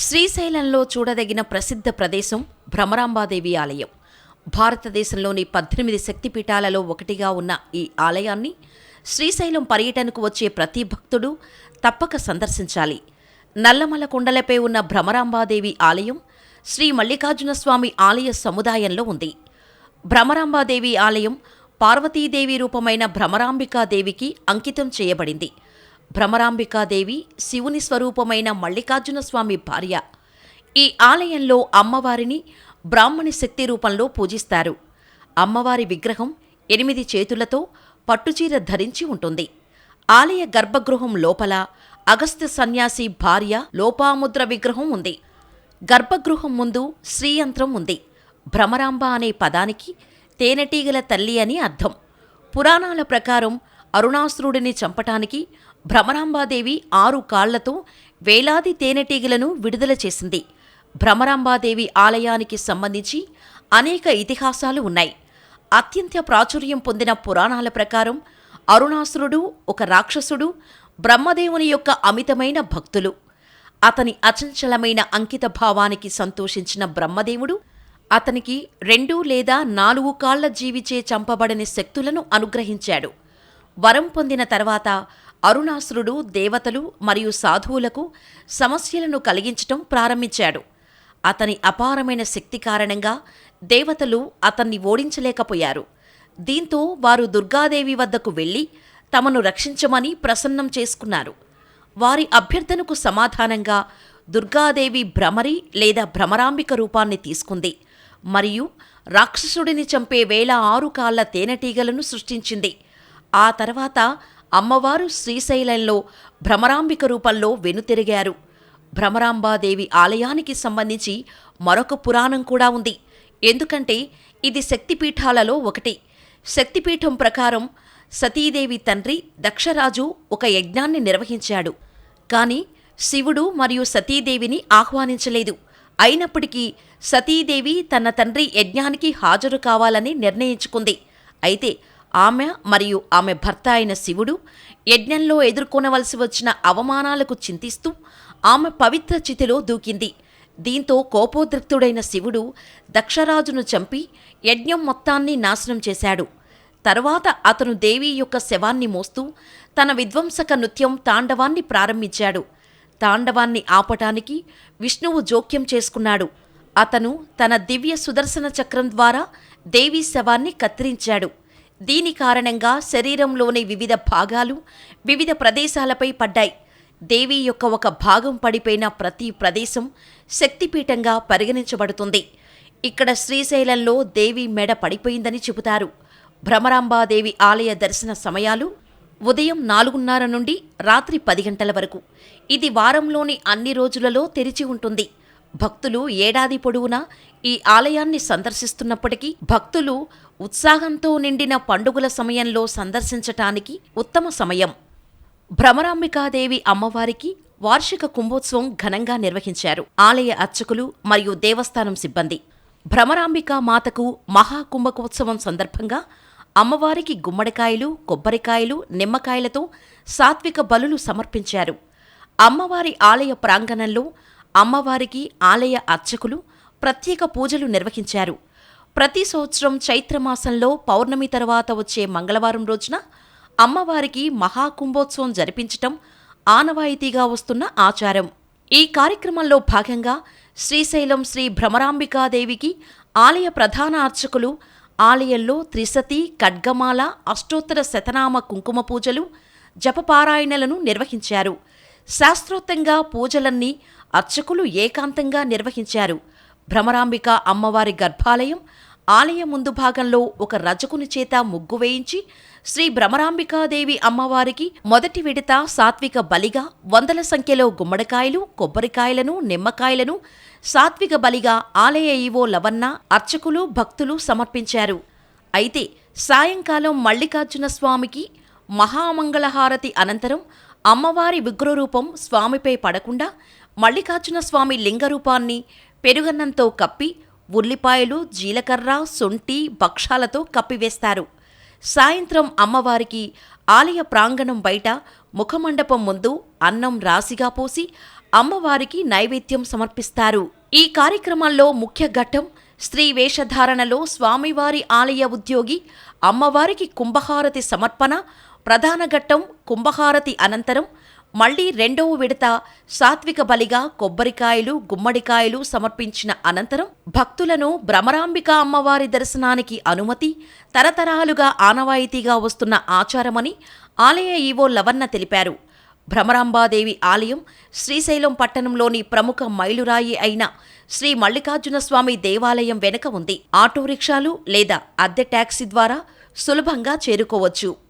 శ్రీశైలంలో చూడదగిన ప్రసిద్ధ ప్రదేశం భ్రమరాంబాదేవి ఆలయం. భారతదేశంలోని 18 శక్తిపీఠాలలో ఒకటిగా ఉన్న ఈ ఆలయాన్ని శ్రీశైలం పర్యటనకు వచ్చే ప్రతి భక్తుడు తప్పక సందర్శించాలి. నల్లమల కొండలపై ఉన్న భ్రమరాంబాదేవి ఆలయం శ్రీ మల్లికార్జునస్వామి ఆలయ సముదాయంలో ఉంది. భ్రమరాంబాదేవి ఆలయం పార్వతీదేవి రూపమైన భ్రమరాంబికాదేవికి అంకితం చేయబడింది. భ్రమరాంబికాదేవి శివుని స్వరూపమైన మల్లికార్జునస్వామి భార్య. ఈ ఆలయంలో అమ్మవారిని బ్రాహ్మణి శక్తి రూపంలో పూజిస్తారు. అమ్మవారి విగ్రహం 8 చేతులతో పట్టుచీర ధరించి ఉంటుంది. ఆలయ గర్భగృహం లోపల అగస్త్య సన్యాసి భార్య లోపాముద్ర విగ్రహం ఉంది. గర్భగృహం ముందు శ్రీయంత్రం ఉంది. భ్రమరాంబ అనే పదానికి తేనెటీగల తల్లి అని అర్థం. పురాణాల ప్రకారం అరుణాసురుడిని చంపటానికి భ్రమరాంబాదేవి 6 కాళ్లతో వేలాది తేనెటీగలను విడుదల చేసింది. భ్రమరాంబాదేవి ఆలయానికి సంబంధించి అనేక ఇతిహాసాలు ఉన్నాయి. అత్యంత ప్రాచుర్యం పొందిన పురాణాల ప్రకారం అరుణాసురుడు ఒక రాక్షసుడు, బ్రహ్మదేవుని యొక్క అమితమైన భక్తులు. అతని అచంచలమైన అంకిత భావానికి సంతోషించిన బ్రహ్మదేవుడు అతనికి 2 లేదా 4 కాళ్ల జీవిచే చంపబడని శక్తులను అనుగ్రహించాడు. వరం పొందిన తర్వాత అరుణాసురుడు దేవతలు మరియు సాధువులకు సమస్యలను కలిగించటం ప్రారంభించాడు. అతని అపారమైన శక్తి కారణంగా దేవతలు అతన్ని ఓడించలేకపోయారు. దీంతో వారు దుర్గాదేవి వద్దకు వెళ్లి తమను రక్షించమని ప్రసన్నం చేసుకున్నారు. వారి అభ్యర్థనకు సమాధానంగా దుర్గాదేవి భ్రమరి లేదా భ్రమరాంబిక రూపాన్ని తీసుకుంది మరియు రాక్షసుడిని చంపే 6 కాళ్ల తేనెటీగలను సృష్టించింది. ఆ తర్వాత అమ్మవారు శ్రీశైలంలో భ్రమరాంబిక రూపంలో వెనుతిరిగారు. భ్రమరాంబాదేవి ఆలయానికి సంబంధించి మరొక పురాణం కూడా ఉంది. ఎందుకంటే ఇది శక్తిపీఠాలలో ఒకటి. శక్తిపీఠం ప్రకారం సతీదేవి తండ్రి దక్షరాజు ఒక యజ్ఞాన్ని నిర్వహించాడు. కాని శివుడు మరియు సతీదేవిని ఆహ్వానించలేదు. అయినప్పటికీ సతీదేవి తన తండ్రి యజ్ఞానికి హాజరు కావాలని నిర్ణయించుకుంది. అయితే ఆమె మరియు ఆమె భర్త అయిన శివుడు యజ్ఞంలో ఎదుర్కొనవలసి వచ్చిన అవమానాలకు చింతిస్తూ ఆమె పవిత్ర చితిలో దూకింది. దీంతో కోపోద్రిక్తుడైన శివుడు దక్షరాజును చంపి యజ్ఞం మొత్తాన్ని నాశనం చేశాడు. తర్వాత అతను దేవి యొక్క శవాన్ని మోస్తూ తన విధ్వంసక నృత్యం తాండవాన్ని ప్రారంభించాడు. తాండవాన్ని ఆపటానికి విష్ణువు జోక్యం చేసుకున్నాడు. అతను తన దివ్య సుదర్శన చక్రం ద్వారా దేవీ శవాన్ని కత్తిరించాడు. దీని కారణంగా శరీరంలోని వివిధ భాగాలు వివిధ ప్రదేశాలపై పడ్డాయి. దేవి యొక్క ఒక భాగం పడిపోయిన ప్రతి ప్రదేశం శక్తిపీఠంగా పరిగణించబడుతుంది. ఇక్కడ శ్రీశైలంలో దేవి మెడ పడిపోయిందని చెబుతారు. భ్రమరాంబాదేవి ఆలయ దర్శన సమయాలు ఉదయం 4:30 నుండి రాత్రి 10 గంటల వరకు. ఇది వారంలోని అన్ని రోజులలో తెరిచి ఉంటుంది. భక్తులు ఏడాది పొడవునా ఈ ఆలయాన్ని సందర్శిస్తున్నప్పటికీ భక్తులు ఉత్సాహంతో నిండిన పండుగల సమయంలో సందర్శించటానికి ఉత్తమ సమయం. భ్రమరాంబికాదేవి అమ్మవారికి వార్షిక కుంభోత్సవం ఘనంగా నిర్వహించారు ఆలయ అర్చకులు మరియు దేవస్థానం సిబ్బంది. భ్రమరాంబికా మాతకు మహాకుంభకోత్సవం సందర్భంగా అమ్మవారికి గుమ్మడికాయలు, కొబ్బరికాయలు, నిమ్మకాయలతో సాత్విక బలులు సమర్పించారు. అమ్మవారి ఆలయ ప్రాంగణంలో అమ్మవారికి ఆలయ అర్చకులు ప్రత్యేక పూజలు నిర్వహించారు. ప్రతి సంవత్సరం చైత్రమాసంలో పౌర్ణమి తర్వాత వచ్చే మంగళవారం రోజున అమ్మవారికి మహాకుంభోత్సవం జరిపించటం ఆనవాయితీగా వస్తున్న ఆచారం. ఈ కార్యక్రమంలో భాగంగా శ్రీశైలం శ్రీ భ్రమరాంబికాదేవికి ఆలయ ప్రధాన అర్చకులు ఆలయంలో త్రిశతి, ఖడ్గమాల, అష్టోత్తర శతనామ కుంకుమ పూజలు, జపపారాయణలను నిర్వహించారు. శాస్త్రోక్తంగా పూజలన్నీ అర్చకులు ఏకాంతంగా నిర్వహించారు. భ్రమరాంబిక అమ్మవారి గర్భాలయం ఆలయ ముందు భాగంలో ఒక రజకుని చేత ముగ్గు వేయించి శ్రీ భ్రమరాంబికాదేవి అమ్మవారికి మొదటి విడత సాత్విక బలిగా 100ల సంఖ్యలో గుమ్మడికాయలు, కొబ్బరికాయలను, నిమ్మకాయలను సాత్విక బలిగా ఆలయ ఈవో లవన్న, అర్చకులు, భక్తులు సమర్పించారు. అయితే సాయంకాలం మల్లికార్జునస్వామికి మహామంగళహారతి అనంతరం అమ్మవారి విగ్రహరూపం స్వామిపై పడకుండా మల్లికార్జునస్వామి లింగరూపాన్ని పెరుగన్నంతో కప్పి ఉల్లిపాయలు, జీలకర్ర, శొంఠి, భక్షాలతో కప్పివేస్తారు. సాయంత్రం అమ్మవారికి ఆలయ ప్రాంగణం బయట ముఖమండపం ముందు అన్నం రాశిగా పోసి అమ్మవారికి నైవేద్యం సమర్పిస్తారు. ఈ కార్యక్రమాల్లో ముఖ్య ఘట్టం స్త్రీ వేషధారణలో స్వామివారి ఆలయ ఉద్యోగి అమ్మవారికి కుంభహారతి సమర్పణ. ప్రధాన ఘట్టం కుంభహారతి అనంతరం మళ్లీ రెండవ విడత సాత్విక బలిగా కొబ్బరికాయలు, గుమ్మడికాయలు సమర్పించిన అనంతరం భక్తులను భ్రమరాంబిక అమ్మవారి దర్శనానికి అనుమతి తరతరాలుగా ఆనవాయితీగా వస్తున్న ఆచారమని ఆలయ ఈవో లవన్న తెలిపారు. భ్రమరాంబాదేవి ఆలయం శ్రీశైలం పట్టణంలోని ప్రముఖ మైలురాయి అయిన శ్రీ మల్లికార్జునస్వామి దేవాలయం వెనుక ఉంది. ఆటో రిక్షాలు లేదా అద్దె ట్యాక్సీ ద్వారా సులభంగా చేరుకోవచ్చు.